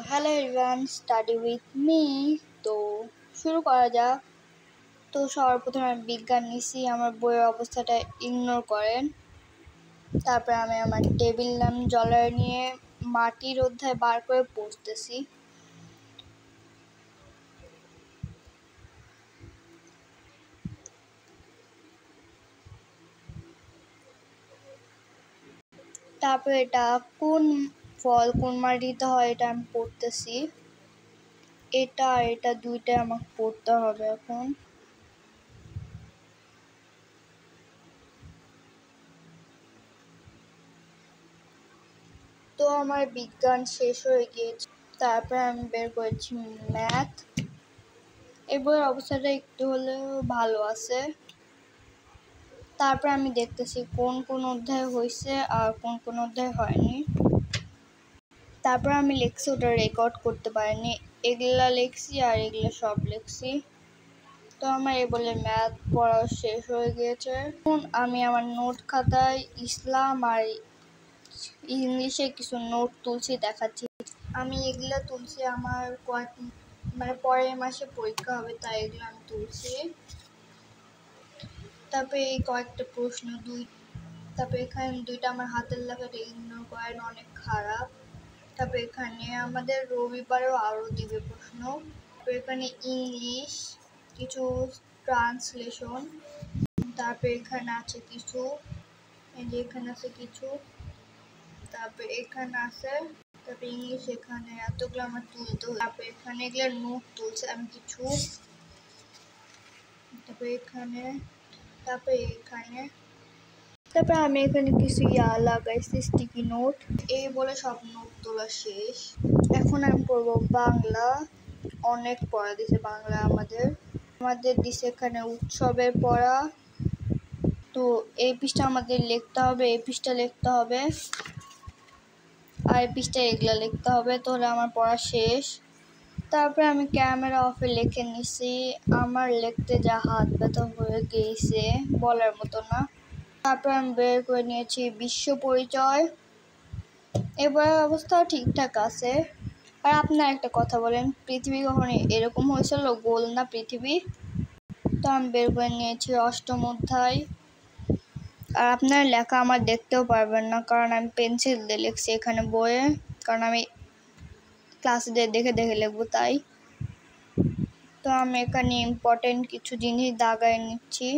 Hello everyone, study with me. তো শুরু করা যাক। তো সবার প্রথমে আমি বিজ্ঞান নিছি, আমার বইয়ের অবস্থাটা ইগনোর করেন। তারপরে আমি আমার টেবিল ল্যাম্প জ্বলায় নিয়ে মাটির অধ্যায় বার করে পড়তেছি। তারপরে এটা কোন ফল কোন মাটিতে হয় এটা আমি পড়তেছি। এটা দুইটা আমাকে পড়তে হবে এখন। তো আমার বিজ্ঞান শেষ হয়ে গিয়েছে। তারপরে আমি বের করেছি ম্যাথ। এই বইয়ের অবস্থাটা একটু হলেও ভালো আছে। তারপরে আমি দেখতেছি কোন কোন অধ্যায় হয়েছে আর কোন কোন অধ্যায় হয়নি। তারপর আমি লিখছি, ওটা রেকর্ড করতে পারিনি। এগুলা লিখছি আর এগুলা সব লিখছি। তো আমার এই বলে ম্যাথ পড়া শেষ হয়ে গিয়েছে। এখন আমি আমার নোট খাতায় ইসলাম আর ইংলিশে কিছু নোট তুলছি, দেখাচ্ছি। আমি এগুলা তুলছি আমার পরের মাসে পরীক্ষা হবে, তাই এগুলো আমি তুলছি। তারপরে এই কয়েকটা প্রশ্ন তারপরে এখানে দুইটা আমার হাতের লেখাটা ইগনোর করেন, অনেক খারাপ। তারপরে এখানে আমাদের রবিবারেও আরও দিবে প্রশ্ন। তারপরে এখানে ইংলিশ কিছু ট্রান্সলেশন। তারপরে এখানে আছে কিছু, এই যে এখানে আছে কিছু। তারপরে এখানে আছে, তারপরে ইংলিশ এখানে এতগুলো আমার তুলতে হবে। তারপরে এখানে এগুলো নোট তুলছে আমি কিছু। তারপরে আমি এখানে কিছু লাগাইছি স্টিকি নোট। এই বলে সব নোট তোলা শেষ। এখন আমি পড়বো বাংলা। অনেক পড়া দিছে বাংলা আমাদের দিছে এখানে উৎসবের পড়া। তো এই পৃষ্ঠা আমাদের লিখতে হবে, এই পৃষ্ঠা লিখতে হবে, আর এই পৃষ্ঠা এগুলা লিখতে হবে। তাহলে আমার পড়া শেষ। তারপরে আমি ক্যামেরা অফে লিখে নিছি। আমার লিখতে যা হাত ব্যথা হয়ে গিয়েছে বলার মতো না। তারপর আমি বের করে নিয়েছি বিশ্ব পরিচয়। এবার অবস্থাও ঠিকঠাক আছে। আর আপনার একটা কথা বলেন, পৃথিবী কখনো এরকম হয়েছিল গোল না পৃথিবী? তো আমি বের করে নিয়েছি অষ্টম অধ্যায়। আর আপনার লেখা আমার দেখতেও পারবেন না, কারণ আমি পেন্সিল দিয়ে লিখছি এখানে বইয়ে, কারণ আমি ক্লাসে দেখে দেখে লিখবো তাই। তো আমি এখানে ইম্পর্টেন্ট কিছু জিনিস দাগায় নিচ্ছি।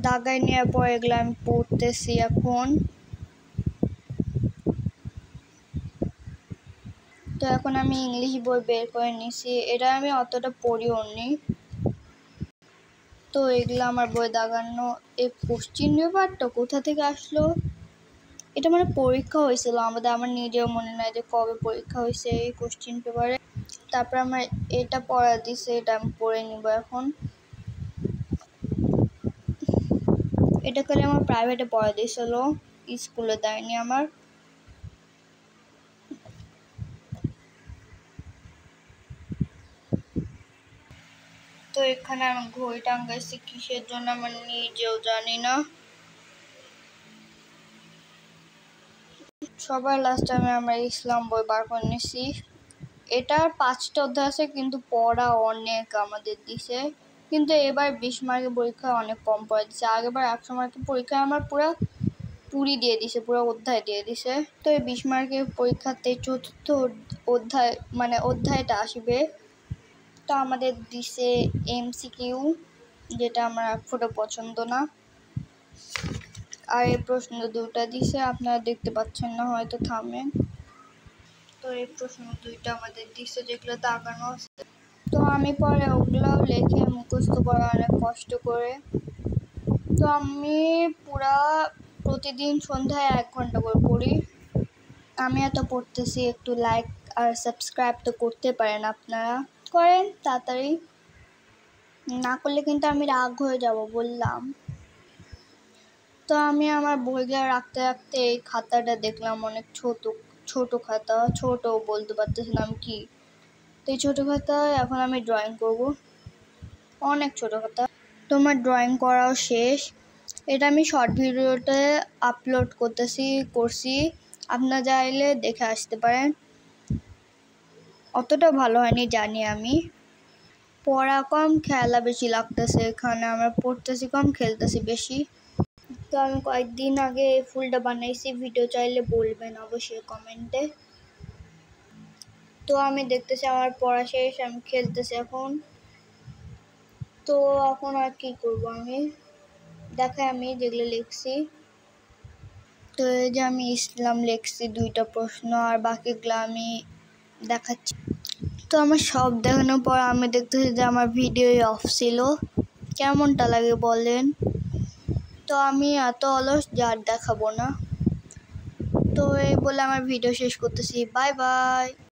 দাগায় নেওয়ার পর এগুলো আমি পড়তেছি এখন। তো এখন আমি ইংলিশ বই বের করে নিছি, এটা আমি অতটা পড়িও নি। তো এগুলো আমার বই দাগানো। এই কোশ্চিন পেপারটা কোথা থেকে আসলো? এটা মানে পরীক্ষা হয়েছিল আমাদের, আমার নিজেও মনে নাই যে কবে পরীক্ষা হয়েছে এই কোশ্চিন পেপারে। তারপর আমার এটা পড়া দিছে, এটা আমি পড়ে নিব এখন। এটা করে আমার প্রাইভেটে পড়া দিয়েছিল, স্কুলে দেয়নি আমার। তো এখানে আমি ঘড়ি টাঙ্গাইছি কিসের জন্য আমার নিজেও জানি না। সবার লাস্টে আমরা ইসলাম বই বার করে নিছি। এটার 5টা অধ্যায় আছে, কিন্তু পড়া অনেক আমাদের দিছে। কিন্তু এবার 20 মার্কের পরীক্ষা অনেক কম পড়া দিছে। আগেবার 100 মার্কের পরীক্ষায় আমার পুরি দিয়ে দিছে, পুরো অধ্যায় দিয়ে দিছে। তো এই 20 মার্কের পরীক্ষাতে চতুর্থ অধ্যায়টা আসবে। তো আমাদের দিছে MCQ, যেটা আমার এক ফোঁটা পছন্দ না। আর এই প্রশ্ন দুটা দিছে, আপনারা দেখতে পাচ্ছেন না হয়তো, থামেন। তো এই প্রশ্ন দুইটা আমাদের দিছে যেগুলো দাগানো আছে। তো আমি পরে ওগুলোও লিখে মুখস্থ করা অনেক কষ্ট করে। তো আমি প্রতিদিন সন্ধ্যায় 1 ঘন্টা করে পড়ি। আমি এত পড়তেছি, একটু লাইক আর সাবস্ক্রাইব তো করতে পারেন আপনারা, করেন তাড়াতাড়ি, না করলে কিন্তু আমি রাগ হয়ে যাব বললাম। তো আমি আমার বইগুলো রাখতে রাখতে এই খাতাটা দেখলাম, অনেক ছোট খাতা, ছোট বলতে পারতেছিলাম কি। তো এই ছোট খাতায় এখন আমি ড্রয়িং করব। অনেক ছোট খাতা। তোমার ড্রয়িং করাও শেষ। এটা আমি শর্ট ভিডিওতে আপলোড করছি, আপনারা চাইলে দেখে আসতে পারেন। অতটা ভালো হয়নি জানি আমি, পড়া কম খেলা বেশি লাগতেছে এখানে। আমরা পড়তেছি কম, খেলতেছি বেশি। তো আমি কয়েকদিন আগে এই ফুলটা বানাইছি, ভিডিও চাইলে বলবেন অবশ্যই কমেন্টে। তো আমি দেখতেছি আমার পড়া শেষ, আমি খেলতেছি এখন। তো এখন আর কি করব, আমি দেখাই আমি যেগুলো লিখছি। তো এই যে আমি ইসলাম লিখছি 2টা প্রশ্ন, আর বাকিগুলো আমি দেখাচ্ছি। তো আমার সব দেখানোর পর আমি দেখতেছি যে আমার ভিডিও অফ ছিল। কেমনটা লাগে বলেন? তো আমি এত অলস যে আর দেখাবো না। তো এই বলে আমার ভিডিও শেষ করতেছি। Bye bye.